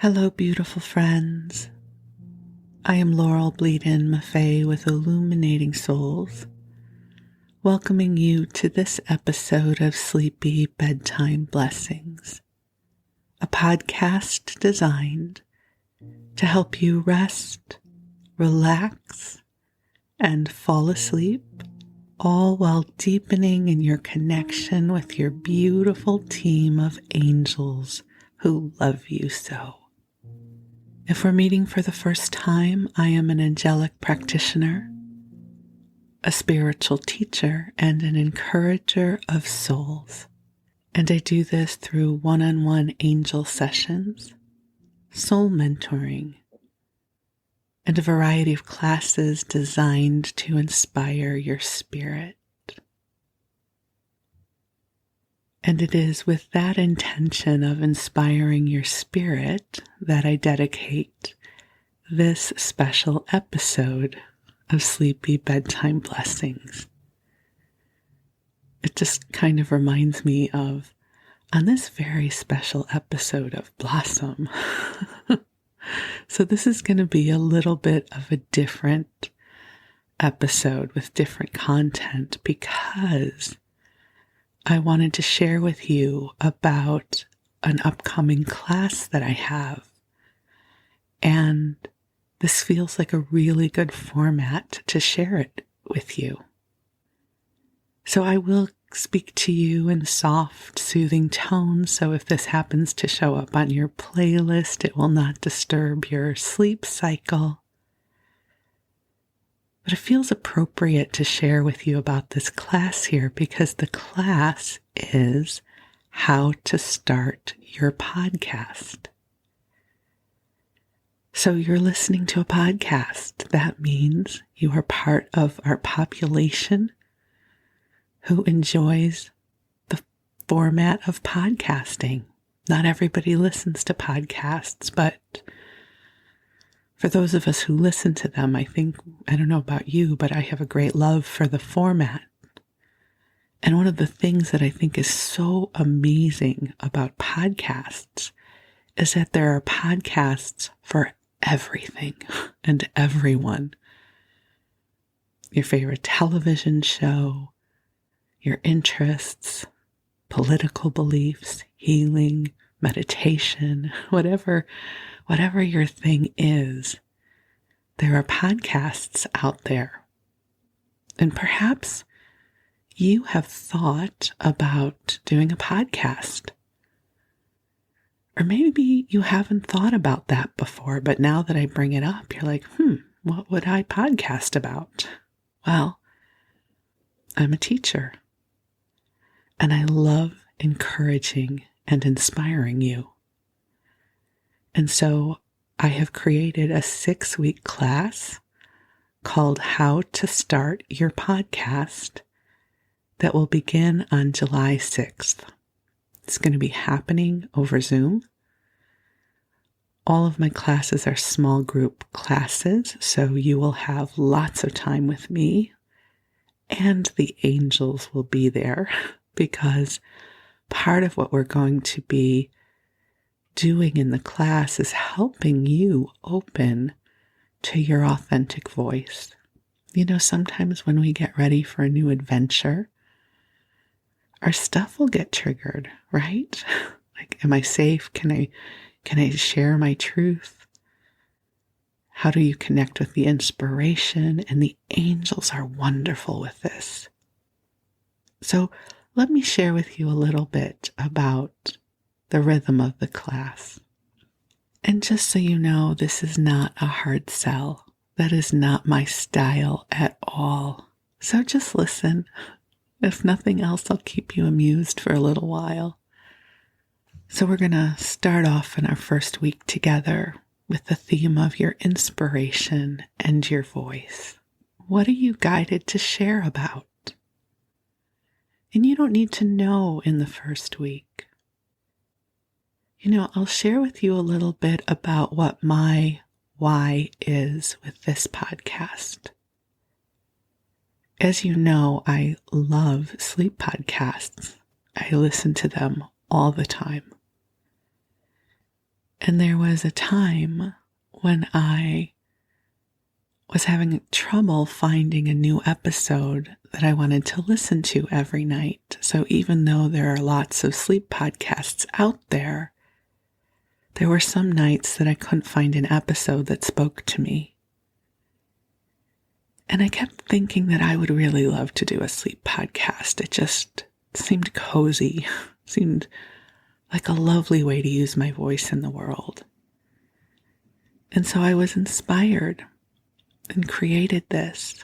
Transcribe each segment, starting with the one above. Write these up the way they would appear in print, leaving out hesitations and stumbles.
Hello, beautiful friends. I am Laurel Bleadon-Maffei with Illuminating Souls, welcoming you to this episode of Sleepy Bedtime Blessings, a podcast designed to help you rest, relax, and fall asleep, all while deepening in your connection with your beautiful team of angels who love you so. If we're meeting for the first time, I am an angelic practitioner, a spiritual teacher, and an encourager of souls. And I do this through one-on-one angel sessions, soul mentoring, and a variety of classes designed to inspire your spirit. And it is with that intention of inspiring your spirit that I dedicate this special episode of Sleepy Bedtime Blessings. It just kind of reminds me of, on this very special episode of Blossom. So this is going to be a little bit of a different episode with different content because I wanted to share with you about an upcoming class that I have. And this feels like a really good format to share it with you. So I will speak to you in soft, soothing tones. So if this happens to show up on your playlist, it will not disturb your sleep cycle. But it feels appropriate to share with you about this class here because the class is how to start your podcast. So you're listening to a podcast. That means you are part of our population who enjoys the format of podcasting. Not everybody listens to podcasts, but for those of us who listen to them, I don't know about you, but I have a great love for the format. And one of the things that I think is so amazing about podcasts is that there are podcasts for everything and everyone. Your favorite television show, your interests, political beliefs, healing, meditation, whatever your thing is, there are podcasts out there. And perhaps you have thought about doing a podcast. Or maybe you haven't thought about that before, but now that I bring it up, you're like, what would I podcast about? Well, I'm a teacher, and I love encouraging and inspiring you. And so I have created a 6-week class called How to Start Your Podcast that will begin on July 6th. It's going to be happening over Zoom. All of my classes are small group classes, so you will have lots of time with me, and the angels will be there because part of what we're going to be doing in the class is helping you open to your authentic voice. You know, sometimes when we get ready for a new adventure, our stuff will get triggered, right? Like, am I safe? Can I share my truth? How do you connect with the inspiration? And the angels are wonderful with this. So let me share with you a little bit about the rhythm of the class. And just so you know, this is not a hard sell. That is not my style at all. So just listen. If nothing else, I'll keep you amused for a little while. So we're going to start off in our first week together with the theme of your inspiration and your voice. What are you guided to share about? And you don't need to know in the first week. You know, I'll share with you a little bit about what my why is with this podcast. As you know, I love sleep podcasts. I listen to them all the time. And there was a time when I was having trouble finding a new episode that I wanted to listen to every night. So even though there are lots of sleep podcasts out there, there were some nights that I couldn't find an episode that spoke to me. And I kept thinking that I would really love to do a sleep podcast. It just seemed cozy, seemed like a lovely way to use my voice in the world. And so I was inspired and created this.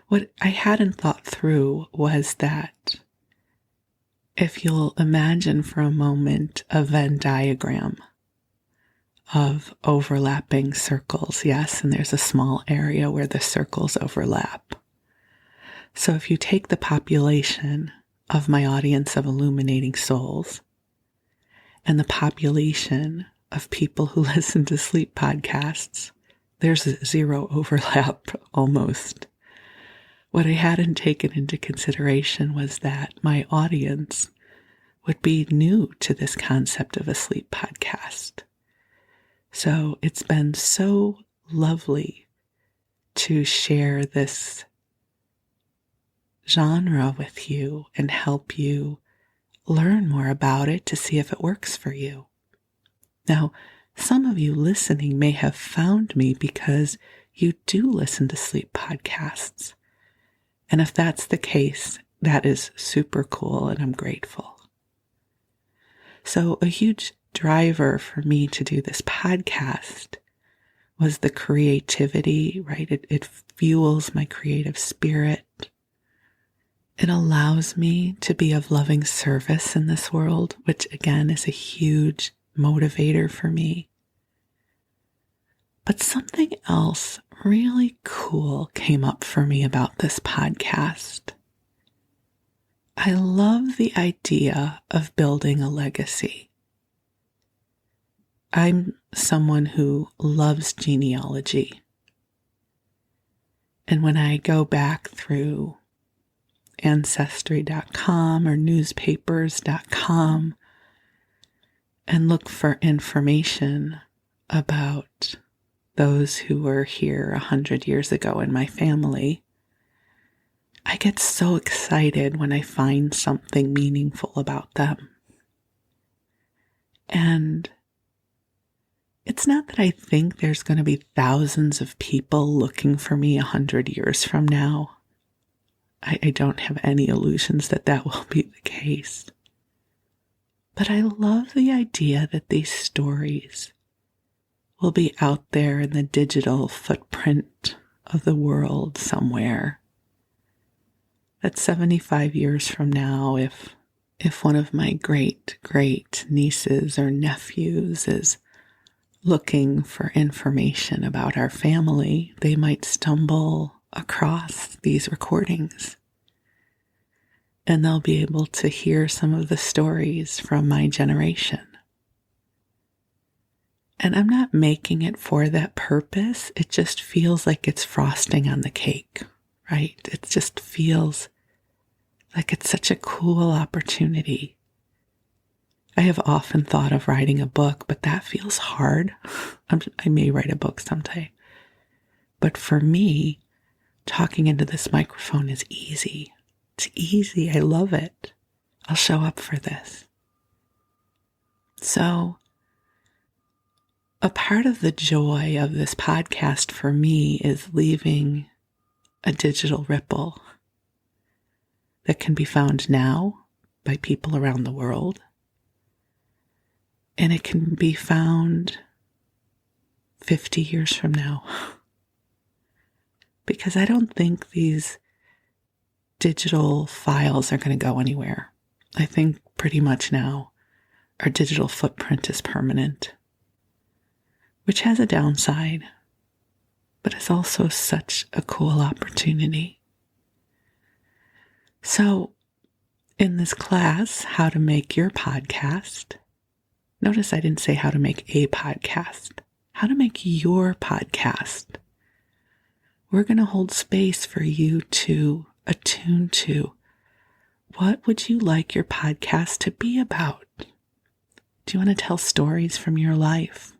What I hadn't thought through was that if you'll imagine for a moment a Venn diagram of overlapping circles, yes, and there's a small area where the circles overlap. So if you take the population of my audience of illuminating souls and the population of people who listen to sleep podcasts, there's zero overlap almost. What I hadn't taken into consideration was that my audience would be new to this concept of a sleep podcast. So it's been so lovely to share this genre with you and help you learn more about it to see if it works for you. Now, some of you listening may have found me because you do listen to sleep podcasts. And if that's the case, that is super cool and I'm grateful. So a huge driver for me to do this podcast was the creativity, right? It fuels my creative spirit. It allows me to be of loving service in this world, which again is a huge motivator for me. But something else really cool came up for me about this podcast. I love the idea of building a legacy. I'm someone who loves genealogy. And when I go back through Ancestry.com or newspapers.com and look for information about those who were here 100 years ago in my family, I get so excited when I find something meaningful about them. And it's not that I think there's going to be thousands of people looking for me 100 years from now. I don't have any illusions that that will be the case. But I love the idea that these stories will be out there in the digital footprint of the world somewhere. That 75 years from now, if one of my great nieces or nephews is looking for information about our family, they might stumble across these recordings. And they'll be able to hear some of the stories from my generation. And I'm not making it for that purpose. It just feels like it's frosting on the cake, right? It just feels like it's such a cool opportunity. I have often thought of writing a book, but that feels hard. I may write a book someday. But for me, talking into this microphone is easy. It's easy. I love it. I'll show up for this. So, a part of the joy of this podcast for me is leaving a digital ripple that can be found now by people around the world. And it can be found 50 years from now. Because I don't think these digital files are going to go anywhere. I think pretty much now our digital footprint is permanent, which has a downside, but it's also such a cool opportunity. So, in this class, How to Make Your Podcast, notice I didn't say how to make a podcast, how to make your podcast. We're going to hold space for you to attune to what would you like your podcast to be about? Do Do you want to tell stories from your life?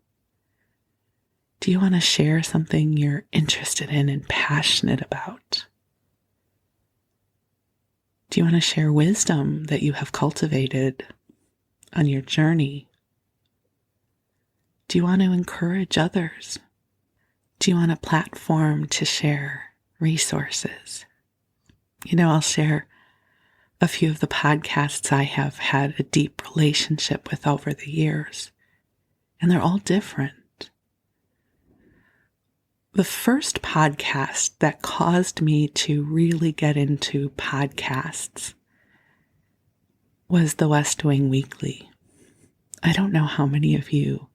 Do you want to share something you're interested in and passionate about? Do you want to share wisdom that you have cultivated on your journey? Do you want to encourage others? Do you want a platform to share resources? I'll share a few of the podcasts I have had a deep relationship with over the years, and they're all different. The first podcast that caused me to really get into podcasts was the West Wing Weekly. I don't know how many of you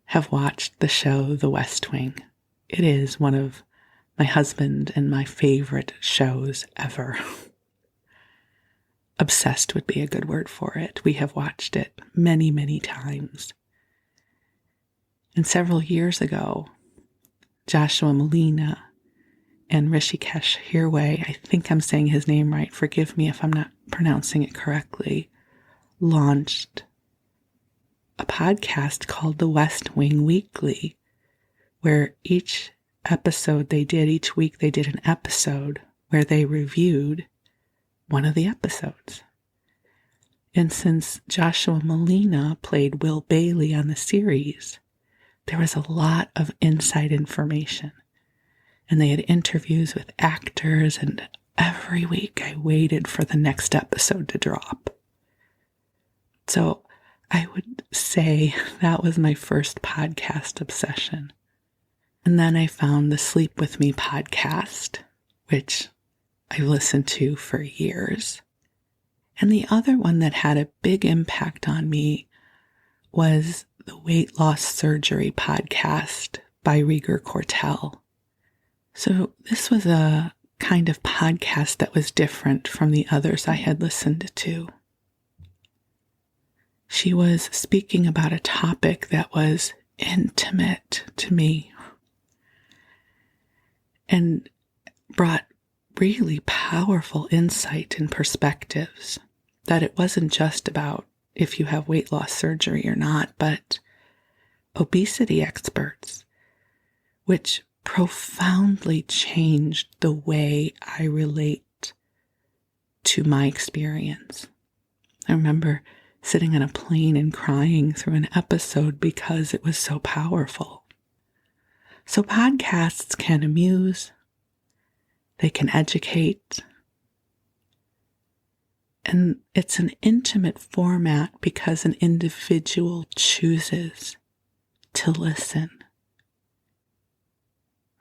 have watched the show The West Wing. It is one of my husband and my favorite shows ever. Obsessed would be a good word for it. We have watched it many, many times. And several years ago, Joshua Molina and Rishikesh Hirway, I think I'm saying his name right, forgive me if I'm not pronouncing it correctly, launched a podcast called The West Wing Weekly, where each week they did an episode where they reviewed one of the episodes. And since Joshua Molina played Will Bailey on the series, there was a lot of inside information. And they had interviews with actors, and every week I waited for the next episode to drop. So I would say that was my first podcast obsession. And then I found the Sleep With Me podcast, which I've listened to for years. And the other one that had a big impact on me was the Weight Loss Surgery podcast by Rieger Cortell. So this was a kind of podcast that was different from the others I had listened to. She was speaking about a topic that was intimate to me and brought really powerful insight and perspectives, that it wasn't just about if you have weight loss surgery or not, but obesity experts, which profoundly changed the way I relate to my experience. I remember sitting on a plane and crying through an episode because it was so powerful. So podcasts can amuse, they can educate, and it's an intimate format because an individual chooses to listen.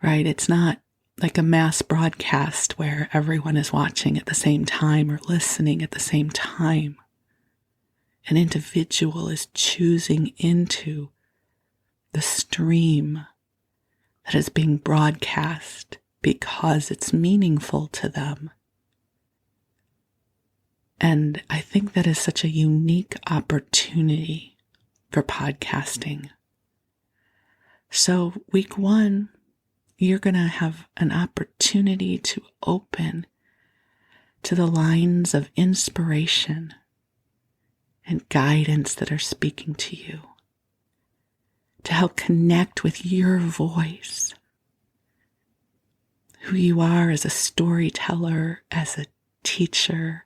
Right? It's not like a mass broadcast where everyone is watching at the same time or listening at the same time. An individual is choosing into the stream that is being broadcast because it's meaningful to them. And I think that is such a unique opportunity for podcasting. So week 1, you're going to have an opportunity to open to the lines of inspiration and guidance that are speaking to you, to help connect with your voice, who you are as a storyteller, as a teacher,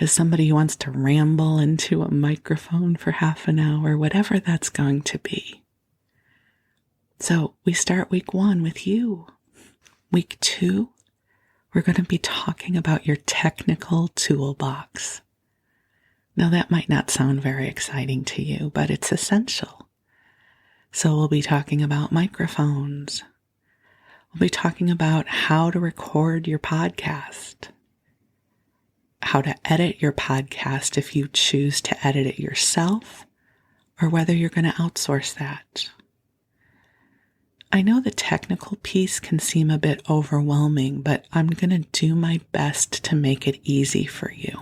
as somebody who wants to ramble into a microphone for half an hour, whatever that's going to be. So we start week 1 with you. Week 2, we're going to be talking about your technical toolbox. Now that might not sound very exciting to you, but it's essential. So we'll be talking about microphones. We'll be talking about how to record your podcast, how to edit your podcast if you choose to edit it yourself, or whether you're going to outsource that. I know the technical piece can seem a bit overwhelming, but I'm going to do my best to make it easy for you.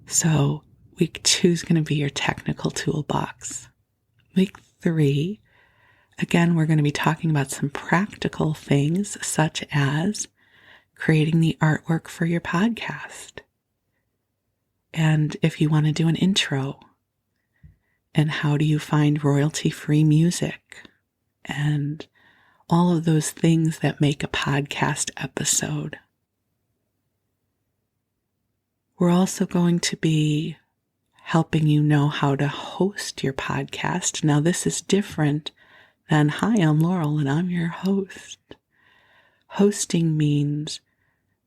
So week 2 is going to be your technical toolbox. Week 3, again, we're going to be talking about some practical things such as creating the artwork for your podcast and if you want to do an intro, and how do you find royalty-free music, and all of those things that make a podcast episode. We're also going to be helping you know how to host your podcast. Now, this is different than, hi, I'm Laurel and I'm your host. Hosting means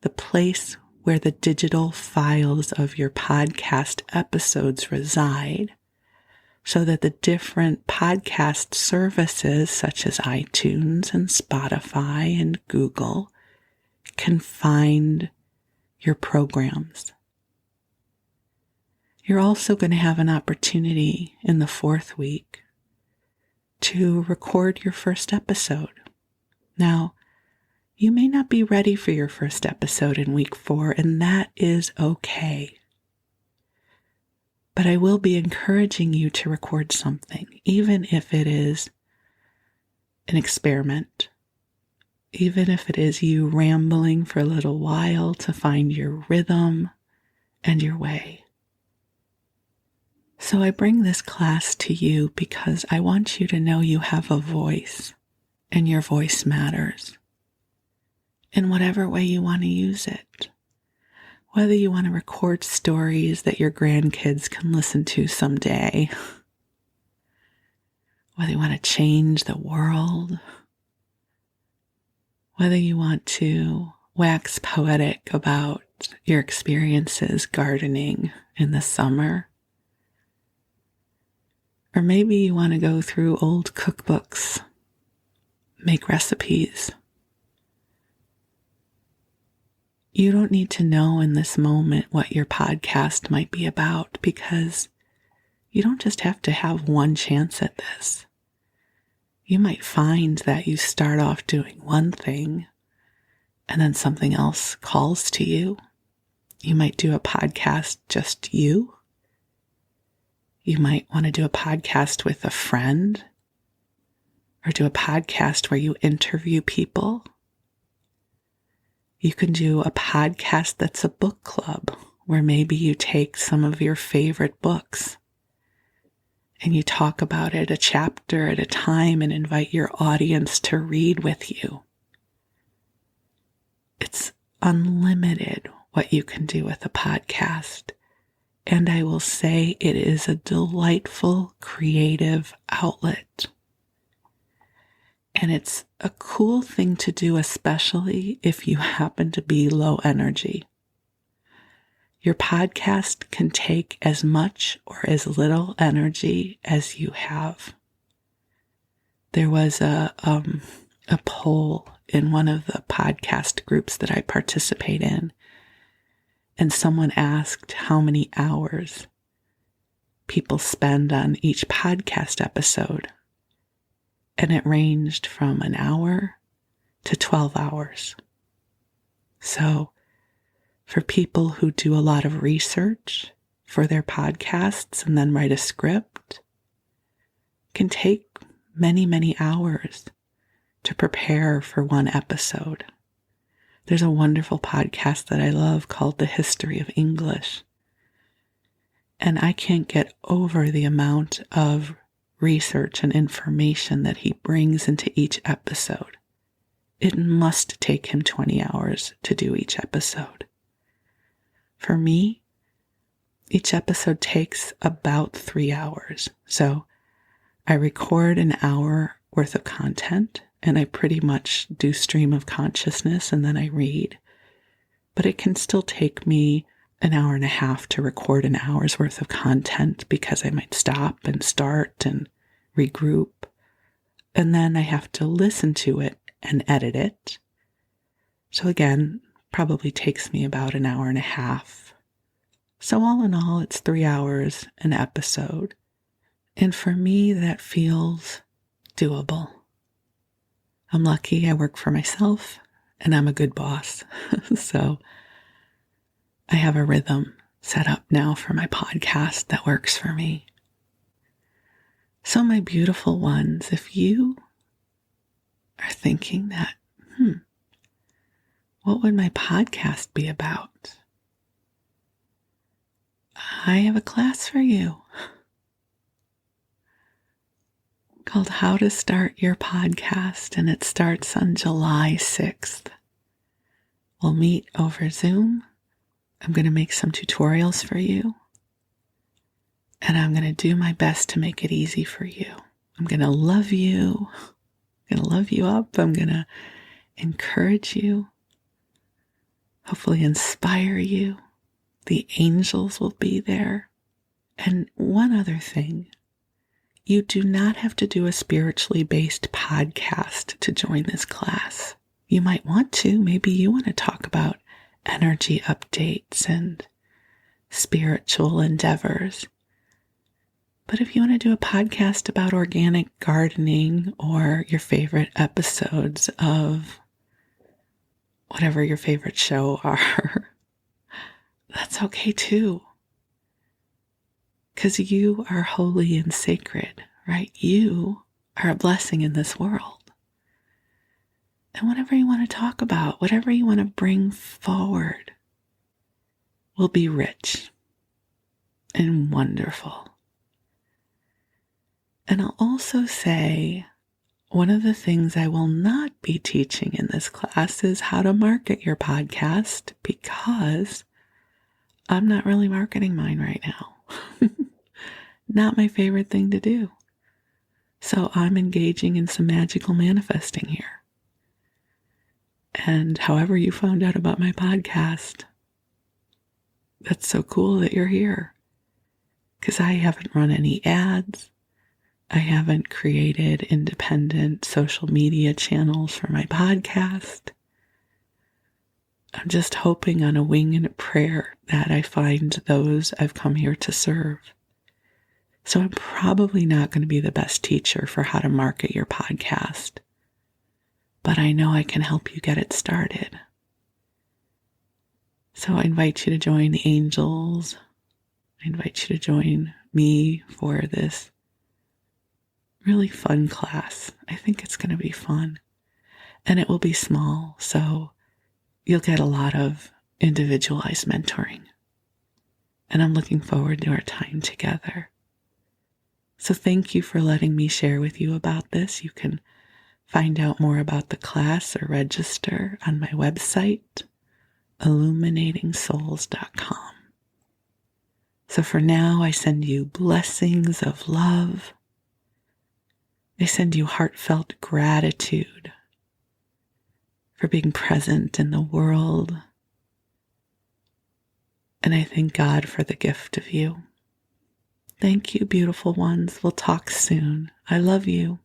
the place where the digital files of your podcast episodes reside, so that the different podcast services such as iTunes and Spotify and Google can find your programs. You're also going to have an opportunity in the 4th week to record your first episode. Now, you may not be ready for your first episode in week 4, and that is okay. But I will be encouraging you to record something, even if it is an experiment, even if it is you rambling for a little while to find your rhythm and your way. So I bring this class to you because I want you to know you have a voice, and your voice matters in whatever way you want to use it. Whether you want to record stories that your grandkids can listen to someday, whether you want to change the world, whether you want to wax poetic about your experiences gardening in the summer, or maybe you want to go through old cookbooks, make recipes. You don't need to know in this moment what your podcast might be about, because you don't just have to have one chance at this. You might find that you start off doing one thing and then something else calls to you. You might do a podcast just you. You might want to do a podcast with a friend, or do a podcast where you interview people. You can do a podcast that's a book club, where maybe you take some of your favorite books and you talk about it a chapter at a time and invite your audience to read with you. It's unlimited what you can do with a podcast. And I will say it is a delightful creative outlet. And it's a cool thing to do, especially if you happen to be low energy. Your podcast can take as much or as little energy as you have. There was a poll in one of the podcast groups that I participate in, and someone asked how many hours people spend on each podcast episode. And it ranged from an hour to 12 hours. So for people who do a lot of research for their podcasts and then write a script, it can take many, many hours to prepare for one episode. There's a wonderful podcast that I love called The History of English. And I can't get over the amount of research and information that he brings into each episode. It must take him 20 hours to do each episode. For me, each episode takes about 3 hours. So I record an hour worth of content, and I pretty much do stream of consciousness, and then I read. But it can still take me an hour and a half to record an hour's worth of content, because I might stop and start and regroup. And then I have to listen to it and edit it. So again, probably takes me about an hour and a half. So all in all, it's 3 hours an episode. And for me, that feels doable. I'm lucky I work for myself, and I'm a good boss. So I have a rhythm set up now for my podcast that works for me. So my beautiful ones, if you are thinking that, what would my podcast be about? I have a class for you called How to Start Your Podcast, and it starts on July 6th. We'll meet over Zoom. I'm going to make some tutorials for you, and I'm going to do my best to make it easy for you. I'm going to love you. I'm going to love you up. I'm going to encourage you, hopefully inspire you. The angels will be there. And one other thing, you do not have to do a spiritually based podcast to join this class. You might want to. Maybe you want to talk about energy updates and spiritual endeavors. But if you want to do a podcast about organic gardening or your favorite episodes of whatever your favorite show are, that's okay too. Because you are holy and sacred, right? You are a blessing in this world. And whatever you want to talk about, whatever you want to bring forward will be rich and wonderful. And I'll also say, one of the things I will not be teaching in this class is how to market your podcast, because I'm not really marketing mine right now. Not my favorite thing to do. So I'm engaging in some magical manifesting here. And however you found out about my podcast, that's so cool that you're here. Because I haven't run any ads. I haven't created independent social media channels for my podcast. I'm just hoping on a wing and a prayer that I find those I've come here to serve. So I'm probably not going to be the best teacher for how to market your podcast, but I know I can help you get it started. So I invite you to join the angels. I invite you to join me for this really fun class. I think it's going to be fun. And it will be small, so you'll get a lot of individualized mentoring. And I'm looking forward to our time together. So thank you for letting me share with you about this. You can find out more about the class or register on my website, illuminatingsouls.com. So for now, I send you blessings of love. I send you heartfelt gratitude for being present in the world. And I thank God for the gift of you. Thank you, beautiful ones. We'll talk soon. I love you.